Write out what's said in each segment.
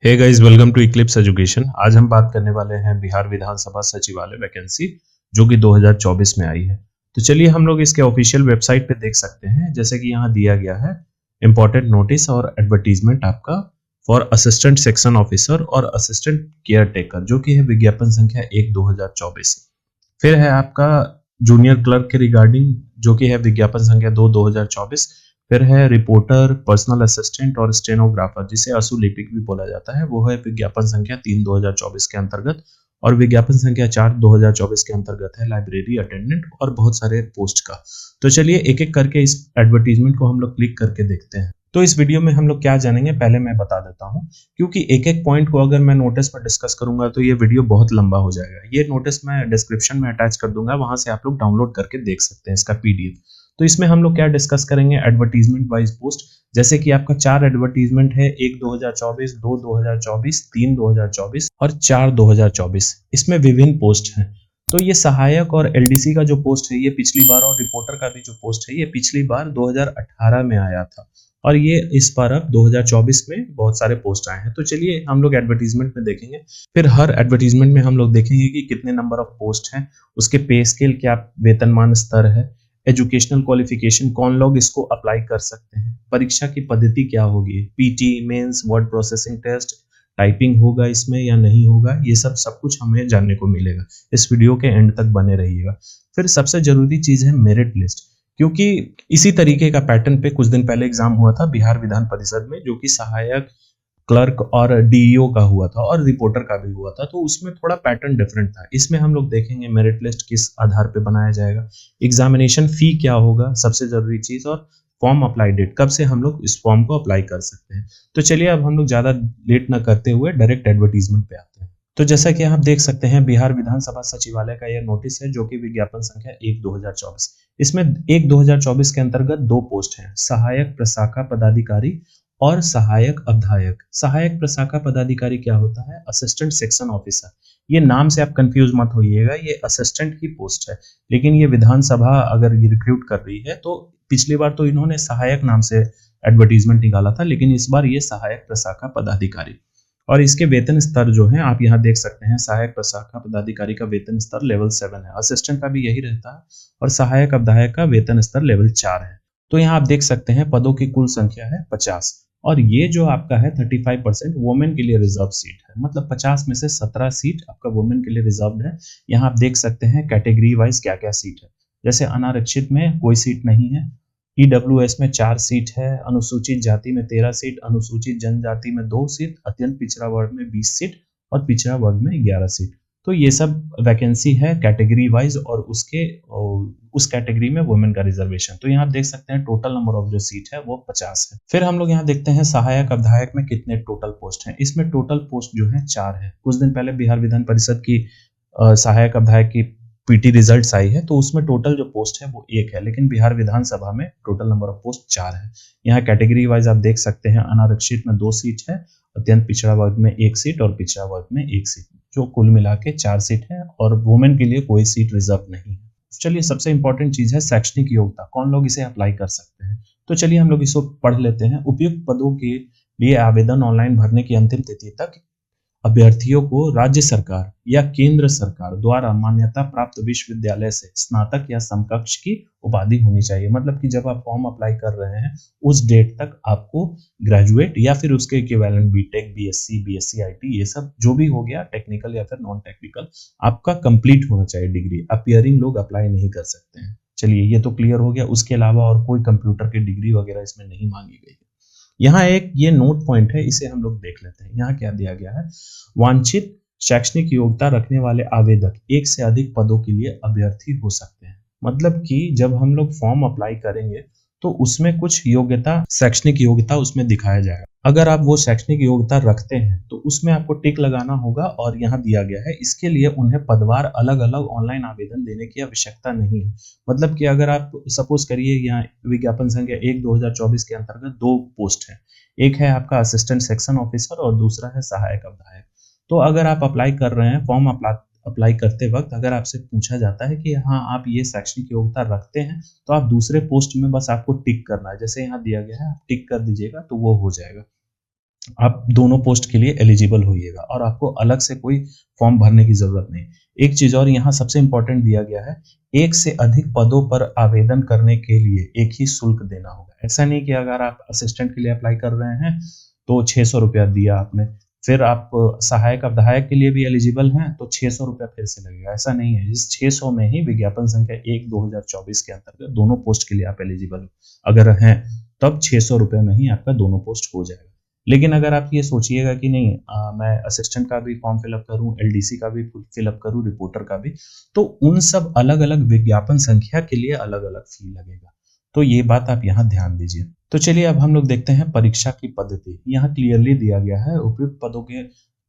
Hey guys, welcome to Eclipse Education. आज हम बात करने वाले हैं बिहार विधानसभा सचिवालय वैकेंसी जो कि 2024 में आई है। तो चलिए हम लोग इसके ऑफिशियल वेबसाइट पे देख सकते हैं। जैसे कि यहाँ दिया गया है इंपॉर्टेंट नोटिस और एडवर्टीजमेंट आपका फॉर असिस्टेंट सेक्शन ऑफिसर और असिस्टेंट केयर टेकर, जो कि है विज्ञापन संख्या 1/2024। फिर है आपका जूनियर क्लर्क के रिगार्डिंग, जो कि है विज्ञापन संख्या 2/2024। फिर है रिपोर्टर, पर्सनल असिस्टेंट और स्टेनोग्राफर, जिसे असुलिपिक भी बोला जाता है, वो है विज्ञापन संख्या 3/2024 के अंतर्गत। और विज्ञापन संख्या 4/2024 के अंतर्गत है लाइब्रेरी अटेंडेंट और बहुत सारे पोस्ट का। तो चलिए एक एक करके इस एडवर्टीजमेंट को हम लोग क्लिक करके देखते हैं। तो इस वीडियो में हम लोग क्या जानेंगे, पहले मैं बता देता हूँ, क्योंकि एक एक पॉइंट को अगर मैं नोटिस पर डिस्कस करूंगा तो ये वीडियो बहुत लंबा हो जाएगा। ये नोटिस मैं डिस्क्रिप्शन में अटैच कर दूंगा, वहां से आप लोग डाउनलोड करके देख सकते हैं इसका पीडीएफ। तो इसमें हम लोग क्या डिस्कस करेंगे, एडवर्टीजमेंट वाइज पोस्ट। जैसे कि आपका 4 एडवर्टीजमेंट है, 1/2024, 2/2024, 3/2024 और 4/2024। इसमें विभिन्न पोस्ट हैं। तो ये सहायक और एलडीसी का जो पोस्ट है ये पिछली बार, और रिपोर्टर का भी जो पोस्ट है ये पिछली बार 2018 में आया था, और ये इस बार अब 2024 में बहुत सारे पोस्ट आए हैं। तो चलिए हम लोग एडवर्टीजमेंट में देखेंगे। फिर हर एडवर्टीजमेंट में हम लोग देखेंगे कि कितने नंबर ऑफ पोस्ट हैं, उसके पे स्केल क्या, वेतनमान स्तर है, एजुकेशनल क्वालिफिकेशन, कौन लोग इसको अप्लाई कर सकते हैं, परीक्षा की पद्धति क्या होगी, PT, mains, word processing test, typing होगा इसमें या नहीं होगा, ये सब कुछ हमें जानने को मिलेगा। इस वीडियो के एंड तक बने रहिएगा। फिर सबसे जरूरी चीज है मेरिट लिस्ट, क्योंकि इसी तरीके का पैटर्न पे कुछ दिन पहले एग्जाम हुआ था बिहार विधान परिषद में, जो कि सहायक, क्लर्क और डीईओ का हुआ था और रिपोर्टर का भी हुआ था। तो उसमें थोड़ा पैटर्न डिफरेंट था। इसमें हम लोग देखेंगे मेरिट लिस्ट किस आधार पे बनाया जाएगा, एग्जामिनेशन फी क्या होगा, सबसे जरूरी चीज, और फॉर्म अप्लाई डेट, कब से हम लोग इस फॉर्म को अप्लाई कर सकते हैं। तो चलिए अब हम लोग ज्यादा लेट ना करते हुए डायरेक्ट एडवर्टीजमेंट पे आते हैं। तो जैसा कि आप देख सकते हैं, बिहार विधानसभा सचिवालय का यह नोटिस है, जो कि विज्ञापन संख्या 1/2024। इसमें 1/2024 के अंतर्गत 2 पोस्ट हैं, सहायक प्रशाखा पदाधिकारी और सहायक अवधायक। सहायक प्रशाखा पदाधिकारी क्या होता है, असिस्टेंट सेक्शन ऑफिसर। ये नाम से आप कंफ्यूज मत होइएगा, ये असिस्टेंट की पोस्ट है, लेकिन ये विधानसभा अगर ये रिक्रूट कर रही है तो पिछली बार तो इन्होंने सहायक नाम से एडवर्टीजमेंट निकाला था, लेकिन इस बार ये सहायक प्रशाखा पदाधिकारी। और इसके वेतन स्तर जो है आप यहाँ देख सकते हैं, सहायक प्रशाखा पदाधिकारी का वेतन स्तर लेवल 7 है, असिस्टेंट का भी यही रहता है, और सहायक अवधायक का वेतन स्तर लेवल 4 है। तो यहाँ आप देख सकते हैं पदों की कुल संख्या है 50, और ये जो आपका है 35% वुमेन के लिए रिजर्व सीट है, मतलब 50 में से 17 सीट आपका वुमेन के लिए रिजर्व है। यहाँ आप देख सकते हैं कैटेगरी वाइज क्या क्या सीट है। जैसे अनारक्षित में कोई सीट नहीं है, ईडब्ल्यूएस में 4 सीट है, अनुसूचित जाति में 13 सीट, अनुसूचित जनजाति में 2 सीट, अत्यंत पिछड़ा वर्ग में 20 सीट और पिछड़ा वर्ग में 11 सीट। तो ये सब वैकेंसी है कैटेगरी वाइज, और उस कैटेगरी में वुमेन का रिजर्वेशन। तो यहाँ आप देख सकते हैं टोटल नंबर ऑफ जो सीट है वो 50 है। फिर हम लोग यहाँ देखते हैं सहायक अवधायक में कितने टोटल पोस्ट हैं। इसमें टोटल पोस्ट जो है 4 है। कुछ दिन पहले बिहार विधान परिषद की सहायक अवधायक की पीटी रिजल्ट्स आई है, तो उसमें टोटल जो पोस्ट है वो 1 है, लेकिन बिहार विधानसभा में टोटल नंबर ऑफ पोस्ट 4 है। यहाँ कैटेगरी वाइज आप देख सकते हैं, अनारक्षित में 2 सीट है, अत्यंत पिछड़ा वर्ग में 1 सीट और पिछड़ा वर्ग में 1 सीट, जो कुल मिला के 4 सीट है, और वुमेन के लिए कोई सीट रिजर्व नहीं है। चलिए सबसे इंपॉर्टेंट चीज है शैक्षणिक योग्यता, कौन लोग इसे अप्लाई कर सकते हैं। तो चलिए हम लोग इसको पढ़ लेते हैं। उपयुक्त पदों के लिए आवेदन ऑनलाइन भरने की अंतिम तिथि तक अभ्यर्थियों को राज्य सरकार या केंद्र सरकार द्वारा मान्यता प्राप्त विश्वविद्यालय से स्नातक या समकक्ष की उपाधि होनी चाहिए। मतलब कि जब आप फॉर्म अप्लाई कर रहे हैं उस डेट तक आपको ग्रेजुएट या फिर उसके equivalent BTech, BSc, BSc IT, ये सब जो भी हो गया, टेक्निकल या फिर नॉन टेक्निकल, आपका कंप्लीट होना चाहिए डिग्री। अपियरिंग लोग अप्लाई नहीं कर सकते हैं। चलिए ये तो क्लियर हो गया। उसके अलावा और कोई कंप्यूटर की डिग्री वगैरह इसमें नहीं मांगी गई है। यहाँ एक ये नोट पॉइंट है, इसे हम लोग देख लेते हैं। यहाँ क्या दिया गया है, वांछित शैक्षणिक योग्यता रखने वाले आवेदक एक से अधिक पदों के लिए अभ्यर्थी हो सकते हैं। मतलब कि जब हम लोग फॉर्म अप्लाई करेंगे तो उसमें कुछ योग्यता, शैक्षणिक योग्यता उसमें दिखाया जाएगा। अगर आप वो शैक्षणिक योग्यता रखते हैं तो उसमें आपको टिक लगाना होगा, और यहाँ दिया गया है इसके लिए उन्हें पदवार अलग अलग ऑनलाइन आवेदन देने की आवश्यकता नहीं है। मतलब कि अगर आप सपोज करिए, यहाँ विज्ञापन संख्या 1/2024 के अंतर्गत 2 पोस्ट है, एक है आपका असिस्टेंट सेक्शन ऑफिसर और दूसरा है सहायक अवधायक। तो अगर आप अप्लाई कर रहे हैं, फॉर्म अप्लाई करते वक्त अगर आपसे पूछा जाता है कि हाँ आप ये शैक्षणिक योग्यता रखते हैं, तो आप दूसरे पोस्ट में बस आपको टिक करना है। जैसे यहाँ दिया गया है, आप टिक कर दीजिएगा तो वो हो जाएगा। आप दोनों पोस्ट के लिए एलिजिबल होइएगा और आपको अलग से कोई फॉर्म भरने की जरूरत नहीं। एक चीज और यहाँ सबसे इंपॉर्टेंट दिया गया है, एक से अधिक पदों पर आवेदन करने के लिए एक ही शुल्क देना होगा। ऐसा नहीं कि अगर आप असिस्टेंट के लिए अप्लाई कर रहे हैं तो 600 रुपया दिया आपने, फिर आप सहायक अविधायक के लिए भी एलिजिबल हैं तो 600 रुपया फिर से लगेगा। ऐसा नहीं है, इस 600 में ही विज्ञापन संख्या 1/2024 के अंतर्गत दोनों पोस्ट के लिए आप एलिजिबल अगर हैं तब 600 रुपये में ही आपका दोनों पोस्ट हो जाएगा। लेकिन अगर आप ये सोचिएगा कि नहीं मैं असिस्टेंट का भी फॉर्म फिलअप करूं, एलडीसी का भी फिलअप करूं, रिपोर्टर का भी, तो उन सब अलग अलग विज्ञापन संख्या के लिए अलग अलग फी लगेगा। तो ये बात आप यहाँ ध्यान दीजिए। तो चलिए अब हम लोग देखते हैं परीक्षा की पद्धति। यहाँ क्लियरली दिया गया है उपयुक्त पदों के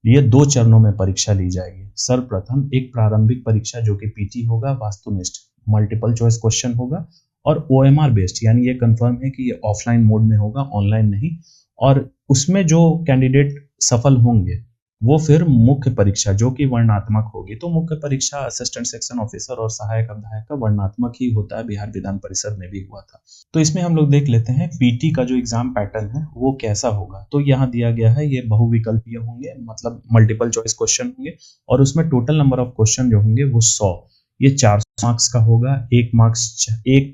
लिए 2 चरणों में परीक्षा ली जाएगी। सर्वप्रथम एक प्रारंभिक परीक्षा जो कि पीटी होगा, वास्तुनिष्ठ मल्टीपल चॉइस क्वेश्चन होगा और ओएमआर बेस्ड, यानी ये कंफर्म है कि ये ऑफलाइन मोड में होगा, ऑनलाइन नहीं। और उसमें जो कैंडिडेट सफल होंगे वो फिर मुख्य परीक्षा जो कि वर्णनात्मक होगी। तो मुख्य परीक्षा असिस्टेंट सेक्शन ऑफिसर और सहायक अविधायक का वर्णनात्मक ही होता है, बिहार विधान परिषद में भी हुआ था। तो इसमें हम लोग देख लेते हैं पीटी का जो एग्जाम पैटर्न है वो कैसा होगा। तो यहाँ दिया गया है ये बहुविकल्पीय होंगे, मतलब मल्टीपल चॉइस क्वेश्चन होंगे और उसमें टोटल नंबर ऑफ क्वेश्चन जो होंगे वो 100, ये 400 मार्क्स का होगा। एक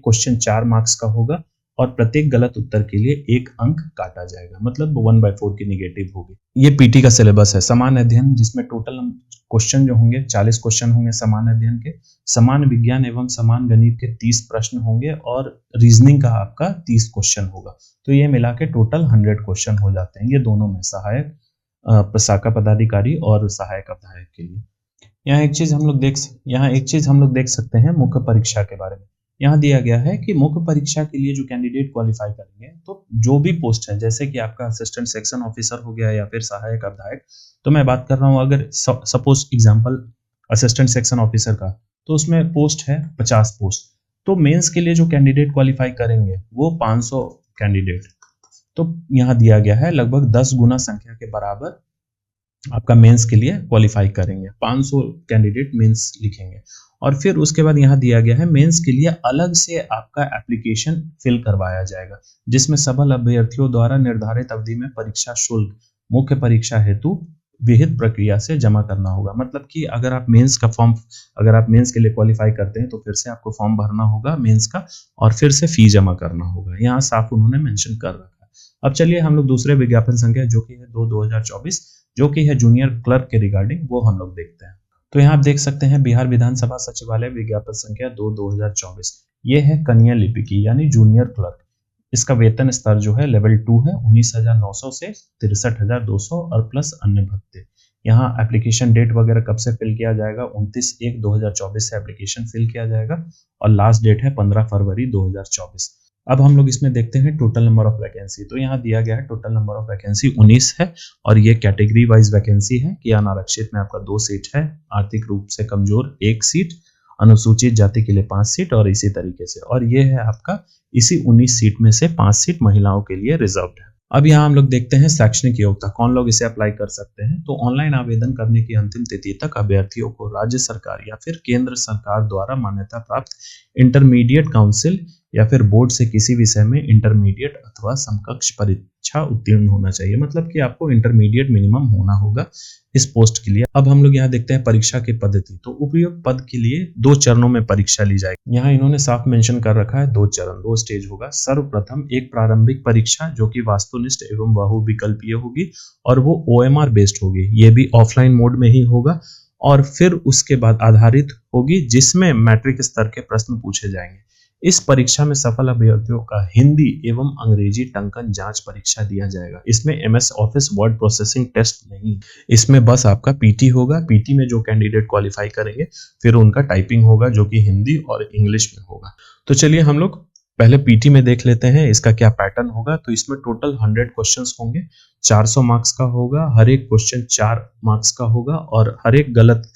क्वेश्चन 4 मार्क्स का होगा और प्रत्येक गलत उत्तर के लिए 1 अंक काटा जाएगा, मतलब 1/4 की निगेटिव होगी। ये पीटी का सिलेबस है। समान अध्ययन, जिसमें टोटल क्वेश्चन जो होंगे 40 क्वेश्चन होंगे समान अध्ययन के, समान विज्ञान एवं समान गणित के 30 प्रश्न होंगे और रीजनिंग का आपका 30 क्वेश्चन होगा। तो ये मिला के टोटल 100 क्वेश्चन हो जाते हैं, ये दोनों में सहायक शाखा पदाधिकारी और सहायक अविधायक के लिए। यहाँ एक चीज हम लोग देख सकते हैं मुख्य परीक्षा के बारे में। यहाँ दिया गया है कि मुख्य परीक्षा के लिए जो कैंडिडेट क्वालिफाई करेंगे, तो जो भी पोस्ट है, जैसे कि आपका असिस्टेंट सेक्शन ऑफिसर हो गया या फिर सहायक अविधायक, तो मैं बात कर रहा हूँ अगर suppose example assistant section officer का, तो उसमें पोस्ट है 50 पोस्ट। तो मेंस के लिए जो कैंडिडेट क्वालिफाई करेंगे वो 500 कैंडिडेट। तो यहाँ दिया गया है लगभग 10 गुना संख्या के बराबर आपका मेंस के लिए क्वालिफाई करेंगे, 500 कैंडिडेट मेंस लिखेंगे। और फिर उसके बाद यहाँ दिया गया है मेंस के लिए अलग से आपका एप्लीकेशन फिल करवाया जाएगा, जिसमें सफल अभ्यर्थियों द्वारा निर्धारित अवधि में परीक्षा शुल्क मुख्य परीक्षा हेतु विहित प्रक्रिया से जमा करना होगा। मतलब कि अगर आप मेंस के लिए क्वालिफाई करते हैं तो फिर से आपको फॉर्म भरना होगा मेंस का और फिर से फी जमा करना होगा। यहाँ साफ उन्होंने मेंशन कर रखा है। अब चलिए हम लोग दूसरे विज्ञापन संख्या जो कि है 2/2024 जो कि है जूनियर क्लर्क के रिगार्डिंग, वो हम लोग देखते हैं। तो यहाँ आप देख सकते हैं बिहार विधानसभा सचिवालय विज्ञापन संख्या 2/2024, ये है कन्या लिपिकी यानी जूनियर क्लर्क। इसका वेतन स्तर जो है लेवल 2 है, 19,900 से 63,200 और प्लस अन्य भत्ते। यहाँ एप्लीकेशन डेट वगैरह कब से फिल किया जाएगा, 29/1/2024 से एप्लीकेशन फिल किया जाएगा और लास्ट डेट है 15 फरवरी 2024। अब हम लोग इसमें देखते हैं टोटल नंबर ऑफ वैकेंसी। तो यहाँ दिया गया है टोटल नंबर ऑफ वैकेंसी 19 है और ये कैटेगरी वाइज वैकेंसी है कि अनारक्षित में आपका 2 सीट है, आर्थिक रूप से कमजोर 1 सीट, अनुसूचित जाति के लिए 5 सीट और इसी तरीके से। और ये है आपका इसी 19 सीट में से 5 सीट महिलाओं के लिए रिजर्व्ड है। अब यहाँ हम लोग देखते हैं शैक्षणिक योग्यता, कौन लोग इसे अप्लाई कर सकते हैं। तो ऑनलाइन आवेदन करने की अंतिम तिथि तक अभ्यर्थियों को राज्य सरकार या फिर केंद्र सरकार द्वारा मान्यता प्राप्त इंटरमीडिएट काउंसिल या फिर बोर्ड से किसी विषय में इंटरमीडिएट अथवा समकक्ष परीक्षा उत्तीर्ण होना चाहिए। मतलब कि आपको इंटरमीडिएट मिनिमम होना होगा इस पोस्ट के लिए। अब हम लोग यहाँ देखते हैं परीक्षा की पद्धति। तो उपयुक्त पद के लिए 2 चरणों में परीक्षा ली जाएगी। यहाँ इन्होंने साफ मेंशन कर रखा है 2 चरण, 2 स्टेज होगा। सर्वप्रथम एक प्रारंभिक परीक्षा जो कि वास्तुनिष्ठ एवं बहुविकल्पीय होगी और वो ओएमआर बेस्ड होगी, ये भी ऑफलाइन मोड में ही होगा। और फिर उसके बाद आधारित होगी जिसमें मैट्रिक स्तर के प्रश्न पूछे जाएंगे। इस परीक्षा में सफल अभ्यर्थियों का हिंदी एवं अंग्रेजी टंकन जांच परीक्षा दिया जाएगा। इसमें MS Office word processing test नहीं, इसमें बस आपका पीटी होगा। पीटी में जो कैंडिडेट क्वालिफाई करेंगे फिर उनका टाइपिंग होगा जो कि हिंदी और इंग्लिश में होगा। तो चलिए हम लोग पहले पीटी में देख लेते हैं इसका क्या पैटर्न होगा। तो इसमें टोटल 100 क्वेश्चंस होंगे, 400 मार्क्स का होगा, हर एक क्वेश्चन 4 मार्क्स का होगा और हर एक गलत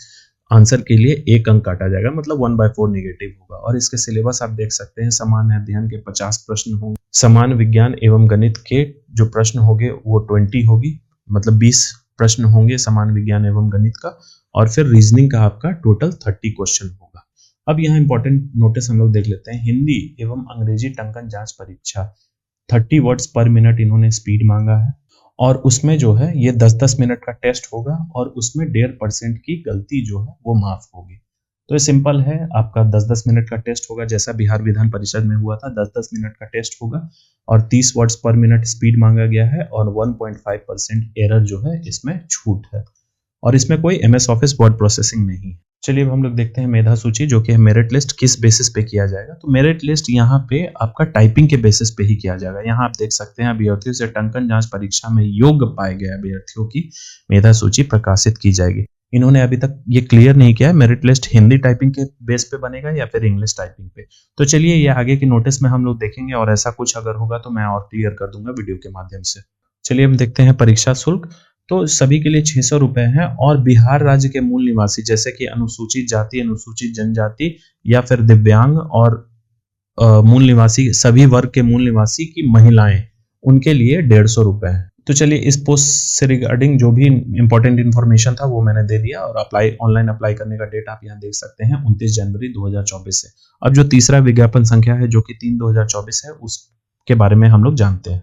आंसर के लिए 1 अंक काटा जाएगा, मतलब 1/4 निगेटिव होगा। और इसके सिलेबस आप देख सकते हैं, समान अध्ययन के 50 प्रश्न होंगे, समान विज्ञान एवं गणित के जो प्रश्न होंगे वो 20 होगी, मतलब 20 प्रश्न होंगे समान विज्ञान एवं गणित का। और फिर रीजनिंग का आपका टोटल 30 क्वेश्चन होगा। अब यहाँ इंपॉर्टेंट नोटिस हम लोग देख लेते हैं। हिंदी एवं अंग्रेजी टंकन जांच परीक्षा 30 वर्ड्स पर मिनट इन्होंने स्पीड मांगा है और उसमें जो है ये 10-10 मिनट का टेस्ट होगा और उसमें 1.5% की गलती जो है वो माफ होगी। तो ये सिंपल है, आपका 10-10 मिनट का टेस्ट होगा, जैसा बिहार विधान परिषद में हुआ था, 10-10 मिनट का टेस्ट होगा और 30 वर्ड्स पर मिनट स्पीड मांगा गया है और 1.5% एरर जो है इसमें छूट है और इसमें कोई एमएस ऑफिस वर्ड प्रोसेसिंग नहीं है। चलिए अब हम लोग देखते हैं मेधा सूची, जो कि मेरिट लिस्ट किस बेसिस पे किया जाएगा। तो मेरिट लिस्ट यहाँ पे आपका टाइपिंग के बेसिस पे ही किया जाएगा। यहाँ आप देख सकते हैं अभ्यर्थियों से टंकन जांच परीक्षा में योग्य पाए गए अभ्यर्थियों की मेधा सूची प्रकाशित की जाएगी। इन्होंने अभी तक ये क्लियर नहीं किया है मेरिट लिस्ट हिंदी टाइपिंग के बेस पे बनेगा या फिर इंग्लिश टाइपिंग पे। तो चलिए ये आगे की नोटिस में हम लोग देखेंगे और ऐसा कुछ अगर होगा तो मैं और क्लियर कर दूंगा वीडियो के माध्यम से। चलिए हम देखते हैं परीक्षा शुल्क। तो सभी के लिए 600 रुपए है और बिहार राज्य के मूल निवासी जैसे कि अनुसूचित जाति, अनुसूचित जनजाति या फिर दिव्यांग और मूल निवासी, सभी वर्ग के मूल निवासी की महिलाएं, उनके लिए 150 रुपए है। तो चलिए इस पोस्ट से रिगार्डिंग जो भी इंपॉर्टेंट इन्फॉर्मेशन था वो मैंने दे दिया और ऑनलाइन अप्लाई करने का डेट आप यहाँ देख सकते हैं 29 जनवरी 2024 से। अब जो तीसरा विज्ञापन संख्या है जो कि 3/2024 है उसके बारे में हम लोग जानते हैं।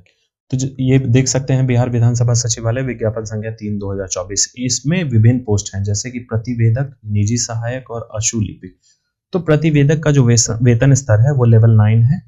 तो ये देख सकते हैं बिहार विधानसभा सचिवालय विज्ञापन संख्या 3/2024। इसमें विभिन्न पोस्ट हैं जैसे कि प्रतिवेदक, निजी सहायक और अशुलिपिक। तो प्रतिवेदक का जो वेतन स्तर है वो लेवल 9 है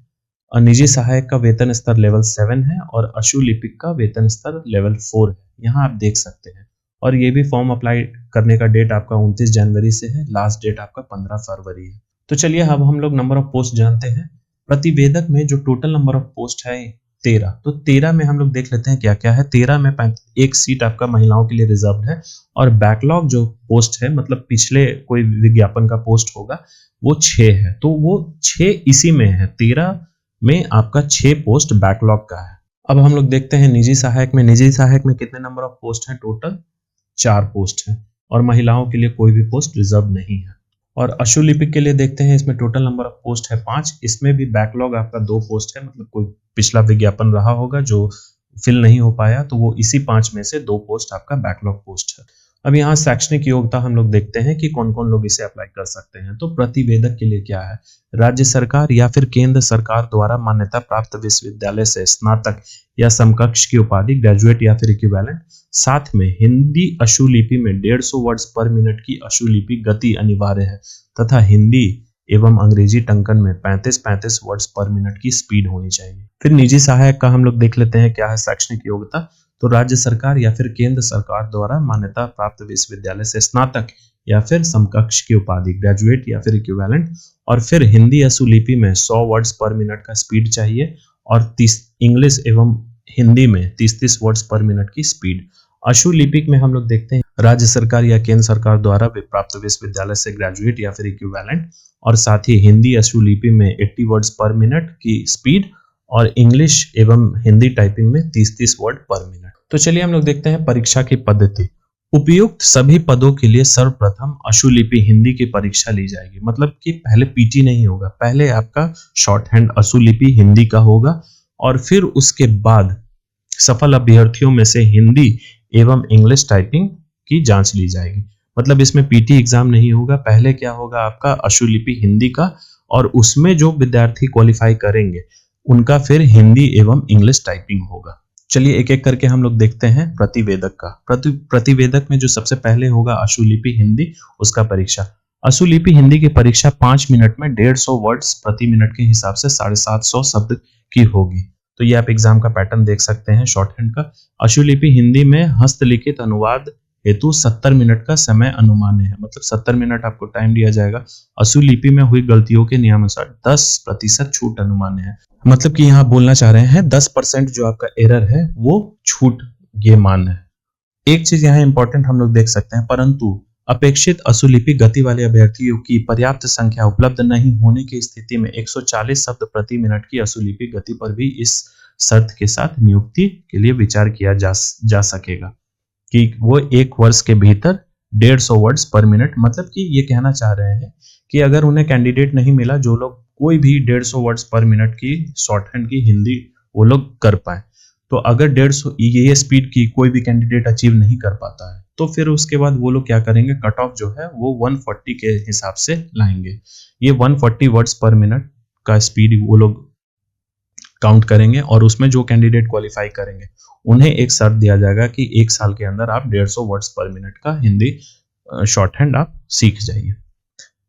और निजी सहायक का वेतन स्तर लेवल 7 है और अशुलिपिक का वेतन स्तर लेवल 4 है। यहाँ आप देख सकते हैं और ये भी फॉर्म अप्लाई करने का डेट आपका 29 जनवरी से है, लास्ट डेट आपका 15 फरवरी है। तो चलिए अब हम लोग नंबर ऑफ पोस्ट जानते हैं। प्रतिवेदक में जो टोटल नंबर ऑफ पोस्ट है 13, तो 13 में हम लोग देख लेते हैं क्या क्या है। 13 में एक सीट आपका महिलाओं के लिए रिजर्व्ड है और बैकलॉग जो पोस्ट है, मतलब पिछले कोई विज्ञापन का पोस्ट होगा, वो 6 है। तो वो 6 इसी में है, 13 में आपका 6 पोस्ट बैकलॉग का है। अब हम लोग देखते हैं निजी सहायक में। निजी सहायक में कितने नंबर ऑफ पोस्ट है? टोटल 4 पोस्ट है और महिलाओं के लिए कोई भी पोस्ट रिजर्व नहीं है। और अशुलिपिक के लिए देखते हैं, इसमें टोटल नंबर ऑफ पोस्ट है 5। इसमें भी बैकलॉग आपका 2 पोस्ट है, मतलब कोई पिछला विज्ञापन रहा होगा जो फिल नहीं हो पाया, तो वो इसी 5 में से 2 पोस्ट आपका बैकलॉग पोस्ट है। अब यहाँ शैक्षणिक योग्यता हम लोग देखते हैं कि कौन कौन लोग इसे अप्लाई कर सकते हैं। तो प्रतिवेदक के लिए क्या है? राज्य सरकार या फिर केंद्र सरकार द्वारा मान्यता प्राप्त विश्वविद्यालय से स्नातक या समकक्ष की उपाधि, ग्रेजुएट या फिर इक्विवेलेंट। साथ में हिंदी अशुलिपि में 150 वर्ड्स पर मिनट की अशुलिपि गति अनिवार्य है तथा हिंदी एवं अंग्रेजी टंकन में 35-35 वर्ड्स पर मिनट की स्पीड होनी चाहिए। फिर निजी सहायक का हम लोग देख लेते हैं क्या है शैक्षणिक योग्यता। तो राज्य सरकार या फिर केंद्र सरकार द्वारा मान्यता प्राप्त विश्वविद्यालय से स्नातक या फिर समकक्ष की उपाधि, ग्रेजुएट या फिर इक्विवेलेंट। और फिर हिंदी अशुलिपि में 100 वर्ड्स पर मिनट का स्पीड चाहिए और इंग्लिश एवं हिंदी में 30-30 वर्ड्स पर मिनट की स्पीड। अशुलिपिक में हम लोग देखते हैं राज्य सरकार या केंद्र सरकार द्वारा प्राप्त विश्वविद्यालय से ग्रेजुएट या फिर इक्विवेलेंट और साथ ही हिंदी अशुलिपि में 80 वर्ड्स पर मिनट की स्पीड और इंग्लिश एवं हिंदी टाइपिंग में 30-30 वर्ड पर मिनट। तो चलिए हम लोग देखते हैं परीक्षा की पद्धति। उपयुक्त सभी पदों के लिए सर्वप्रथम अशुलिपि हिंदी की परीक्षा ली जाएगी। मतलब कि पहले पीटी नहीं होगा, पहले आपका शॉर्ट हैंड अशुलिपि हिंदी का होगा और फिर उसके बाद सफल अभ्यर्थियों में से हिंदी एवं इंग्लिश टाइपिंग की जांच ली जाएगी। मतलब इसमें पीटी एग्जाम नहीं होगा, पहले क्या होगा आपका अशुलिपि हिंदी का और उसमें जो विद्यार्थी क्वालिफाई करेंगे उनका फिर हिंदी एवं इंग्लिश टाइपिंग होगा। चलिए एक एक करके हम लोग देखते हैं प्रतिवेदक का। प्रतिवेदक में जो सबसे पहले होगा अशुलिपि हिंदी, उसका परीक्षा। अशुलिपि हिंदी की परीक्षा 5 मिनट में 150 वर्ड्स प्रति मिनट के हिसाब से 750 शब्द की होगी। तो ये आप एग्जाम का पैटर्न देख सकते हैं शॉर्ट हैंड का। अशुलिपि हिंदी में हस्तलिखित अनुवाद हेतु 70 मिनट का समय अनुमान्य है, मतलब 70 मिनट आपको टाइम दिया जाएगा। अशुलिपि में हुई गलतियों के नियमानुसार 10% छूट अनुमान्य है। मतलब कि यहाँ बोलना चाह रहे हैं 10% जो आपका एरर है वो छूट ये मान्य है। एक चीज यहाँ इंपॉर्टेंट हम लोग देख सकते हैं, परंतु अपेक्षित अशुलिपि गति वाले अभ्यर्थियों की पर्याप्त संख्या उपलब्ध नहीं होने की स्थिति में 140 शब्द प्रति मिनट की अशुलिपि गति पर भी इस शर्त के साथ नियुक्ति के लिए विचार किया जा सकेगा कि वो 1 वर्ष के भीतर 150 वर्ड्स पर मिनट। मतलब कि ये कहना चाह रहे हैं कि अगर उन्हें कैंडिडेट नहीं मिला जो लोग कोई भी 150 वर्ड्स पर मिनट की शॉर्ट हैंड की हिंदी वो लोग कर पाए, तो अगर 150 ये स्पीड की कोई भी कैंडिडेट अचीव नहीं कर पाता है तो फिर उसके बाद वो लोग क्या करेंगे, कट ऑफ जो है वो 140 के हिसाब से लाएंगे। ये 140 वर्ड्स पर मिनट का स्पीड वो लोग काउंट करेंगे और उसमें जो कैंडिडेट क्वालिफाई करेंगे उन्हें एक शर्त दिया जाएगा कि 1 साल के अंदर आप 150 वर्ड्स पर मिनट का हिंदी शॉर्ट हैंड आप सीख जाइए।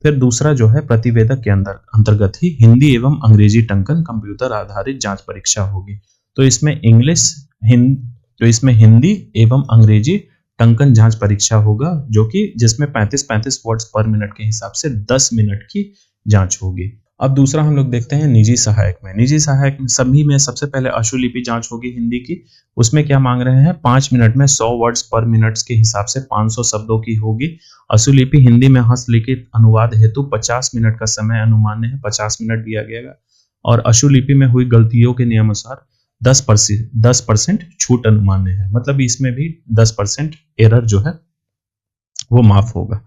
फिर दूसरा जो है प्रतिवेदक के अंतर्गत ही हिंदी एवं अंग्रेजी टंकन कंप्यूटर आधारित जांच परीक्षा होगी। तो इसमें हिंदी एवं अंग्रेजी टंकन जांच परीक्षा होगा, जो कि जिसमें 35-35 वर्ड्स पर मिनट के हिसाब से 10 मिनट की जांच होगी। अब दूसरा हम लोग देखते हैं निजी सहायक में। निजी सहायक में सभी में सबसे पहले अशुलिपि जांच होगी हिंदी की। उसमें क्या मांग रहे हैं, 5 मिनट में 100 वर्ड्स पर मिनट के हिसाब से 500 शब्दों की होगी। अशुलिपि हिंदी में हस्तलिखित अनुवाद हेतु 50 मिनट का समय अनुमान्य है, 50 मिनट दिया गया। और अशुलिपि में हुई गलतियों के नियमानुसार 10% छूट अनुमान्य है, मतलब इसमें भी 10% एरर जो है वो माफ होगा।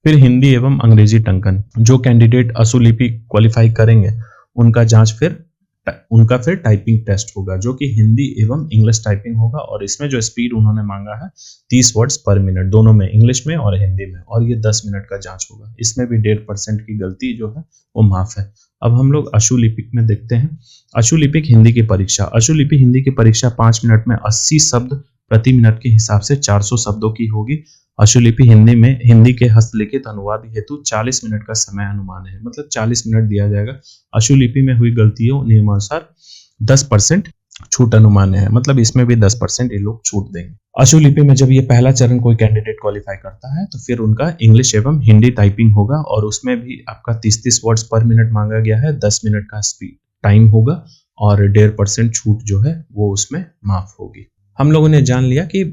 फिर हिंदी एवं अंग्रेजी टंकन, जो कैंडिडेट अशुलिपि क्वालिफाई करेंगे उनका फिर टाइपिंग टेस्ट होगा, जो कि हिंदी एवं इंग्लिश टाइपिंग होगा। और इसमें जो स्पीड उन्होंने मांगा है 30 वर्ड्स पर मिनट, दोनों में, इंग्लिश में और हिंदी में, और ये 10 मिनट का जांच होगा। इसमें भी 1.5% की गलती जो है वो माफ है। अब हम लोग अशुलिपिक में देखते हैं। अशुलिपिक हिंदी की परीक्षा। अशुलिपि हिंदी की परीक्षा 5 मिनट में 80 शब्द प्रति मिनट के हिसाब से 400 शब्दों की होगी। अशुलिपि हिंदी के हस्तलिखित अनुवाद हेतु 40 मिनट का समय अनुमान है, मतलब 40 मिनट दिया जाएगा। अशुलिपि में हुई गलतियों नियमानुसार 10% छूट अनुमान है, मतलब इसमें भी 10% ये लोग छूट देंगे। अशुलिपि में जब ये पहला चरण कोई कैंडिडेट क्वालिफाई करता है तो फिर उनका इंग्लिश एवं हिंदी टाइपिंग होगा, और उसमें भी आपका 30-30 वर्ड्स पर मिनट मांगा गया है, 10 मिनट का स्पीड टाइम होगा, और 1.5% छूट जो है वो उसमें माफ होगी। हम लोगों ने जान लिया कि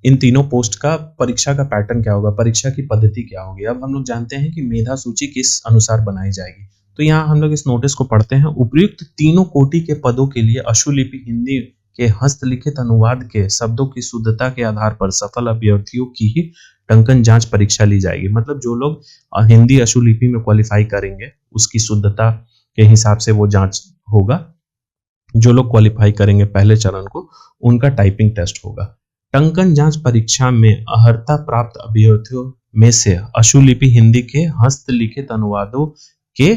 इन तीनों पोस्ट का परीक्षा का पैटर्न क्या होगा, परीक्षा की पद्धति क्या होगी। अब हम लोग जानते हैं कि मेधा सूची किस अनुसार बनाई जाएगी। तो यहाँ हम लोग इस नोटिस को पढ़ते हैं। उपयुक्त तीनों कोटि के पदों के लिए अशुलिपि हिंदी के हस्तलिखित अनुवाद के शब्दों की शुद्धता के आधार पर सफल अभ्यर्थियों की ही टंकन जांच परीक्षा ली जाएगी। मतलब जो लोग हिंदी अशुलिपि में क्वालिफाई करेंगे उसकी शुद्धता के हिसाब से वो जांच होगा। जो लोग क्वालिफाई करेंगे पहले चरण को, उनका टाइपिंग टेस्ट होगा। टंकन जांच परीक्षा में अर्हता प्राप्त अभ्यर्थियों में से अशुलिपि हिंदी के हस्तलिखित अनुवादों के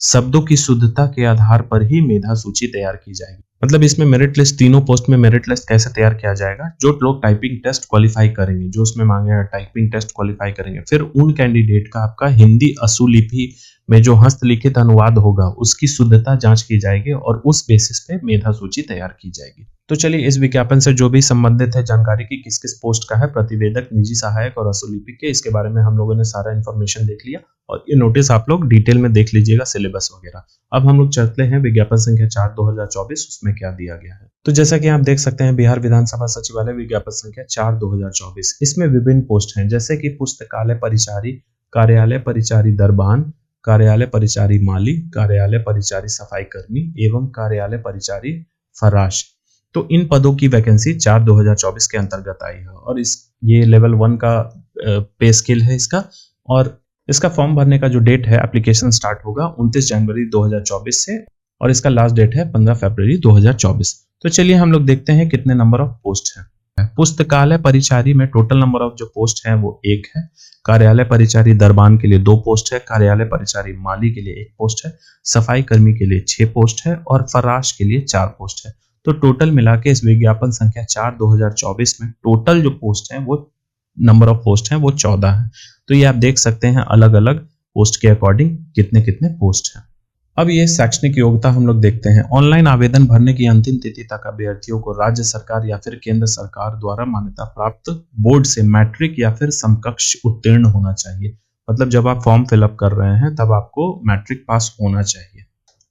शब्दों की शुद्धता के आधार पर ही मेधा सूची तैयार की जाएगी। मतलब इसमें मेरिट लिस्ट, तीनों पोस्ट में मेरिट लिस्ट कैसे तैयार किया जाएगा, जो लोग टाइपिंग टेस्ट क्वालिफाई करेंगे, जो उसमें मांगेगा टाइपिंग टेस्ट क्वालिफाई करेंगे, फिर उन कैंडिडेट का आपका हिंदी अशुलिपि में जो हस्तलिखित अनुवाद होगा उसकी शुद्धता जांच की जाएगी, और उस बेसिस पे मेधा सूची तैयार की जाएगी। तो चलिए इस विज्ञापन से जो भी संबंधित है जानकारी की किस किस पोस्ट का है, प्रतिवेदक, निजी सहायक और अशुलिपि के, इसके बारे में हम लोगों ने सारा इन्फॉर्मेशन देख लिया, और ये नोटिस आप लोग डिटेल में देख लीजिएगा, सिलेबस वगैरह। अब हम लोग चलते हैं विज्ञापन संख्या 4/2024, उसमें क्या दिया गया है। तो जैसा कि आप देख सकते हैं, बिहार विधानसभा सचिवालय विज्ञापन संख्या 4/2024, इसमें विभिन्न पोस्ट हैं, जैसे कि पुस्तकालय परिचारी, कार्यालय परिचारी दरबान, कार्यालय परिचारी माली, कार्यालय परिचारी सफाई कर्मी एवं कार्यालय परिचारी फराश। तो इन पदों की वैकेंसी 4/2024 के अंतर्गत आई है, और ये लेवल 1 का पे स्केल है इसका, और इसका फॉर्म भरने का जो डेट है, एप्लीकेशन स्टार्ट होगा 29 जनवरी 2024 से, और इसका लास्ट डेट है 15 फरवरी 2024। तो चलिए हम लोग देखते हैं कितने नंबर ऑफ पोस्ट हैं। पुस्तकालय परिचारी में टोटल नंबर ऑफ जो पोस्ट है वो 1 है। कार्यालय परिचारी दरबान के लिए 2 पोस्ट है। कार्यालय परिचारी माली के लिए 1 पोस्ट है। सफाई कर्मी के लिए 6 पोस्ट है, और फराश के लिए 4 पोस्ट है। तो टोटल मिला के इस विज्ञापन संख्या 4/2024 में टोटल जो पोस्ट है, वो नंबर ऑफ पोस्ट है वो 14 है। तो ये आप देख सकते हैं अलग अलग पोस्ट के अकॉर्डिंग कितने कितने पोस्ट हैं। अब ये शैक्षणिक योग्यता हम लोग देखते हैं। ऑनलाइन आवेदन भरने की अंतिम तिथि तक अभ्यर्थियों को राज्य सरकार या फिर केंद्र सरकार द्वारा मान्यता प्राप्त बोर्ड से मैट्रिक या फिर समकक्ष उत्तीर्ण होना चाहिए। मतलब जब आप फॉर्म फिलअप कर रहे हैं तब आपको मैट्रिक पास होना चाहिए।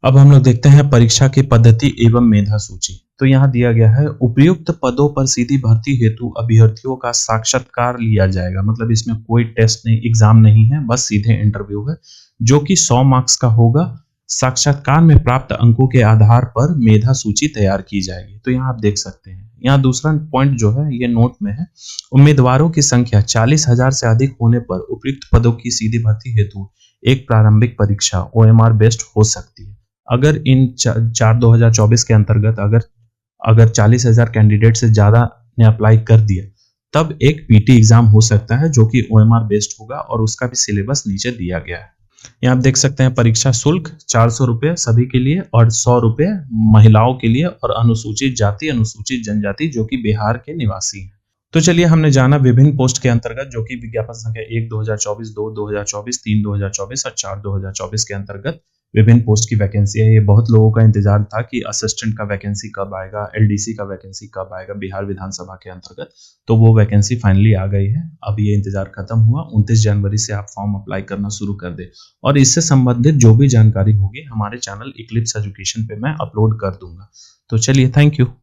अब हम लोग देखते हैं परीक्षा की पद्धति एवं मेधा सूची। तो यहाँ दिया गया है, उपयुक्त पदों पर सीधी भर्ती हेतु अभ्यर्थियों का साक्षात्कार लिया जाएगा। मतलब इसमें कोई टेस्ट नहीं, एग्जाम नहीं है, बस सीधे इंटरव्यू है, जो कि 100 मार्क्स का होगा। साक्षात्कार में प्राप्त अंकों के आधार पर मेधा सूची तैयार की जाएगी। तो यहाँ आप देख सकते हैं। यहाँ दूसरा पॉइंट जो है ये नोट में है, उम्मीदवारों की संख्या 40,000 से अधिक होने पर उपयुक्त पदों की सीधी भर्ती हेतु एक प्रारंभिक परीक्षा OMR बेस्ड हो सकती है। अगर इन 4/2024 के अंतर्गत अगर 40,000 कैंडिडेट से ज्यादा ने अप्लाई कर दिया, तब एक PT एग्जाम हो सकता है जो कि OMR बेस्ड होगा, और उसका भी सिलेबस नीचे दिया गया है। यहाँ आप देख सकते हैं परीक्षा शुल्क 400 रुपये सभी के लिए और 100 रुपये महिलाओं के लिए और अनुसूचित जाति अनुसूचित जनजाति जो कि बिहार के निवासी हैं। तो चलिए हमने जाना विभिन्न पोस्ट के अंतर्गत जो कि विज्ञापन संख्या 1 2024, 2 2024, 3 2024 और 4 2024 के अंतर्गत विभिन्न पोस्ट की वैकेंसी है। ये बहुत लोगों का इंतजार था कि असिस्टेंट का वैकेंसी कब आएगा, एलडीसी का वैकेंसी कब आएगा बिहार विधानसभा के अंतर्गत। तो वो वैकेंसी फाइनली आ गई है। अब ये इंतजार खत्म हुआ। 29 जनवरी से आप फॉर्म अप्लाई करना शुरू कर दे और इससे संबंधित जो भी जानकारी होगी हमारे चैनल इक्लिप्स एजुकेशन पे मैं अपलोड कर दूंगा। तो चलिए, थैंक यू।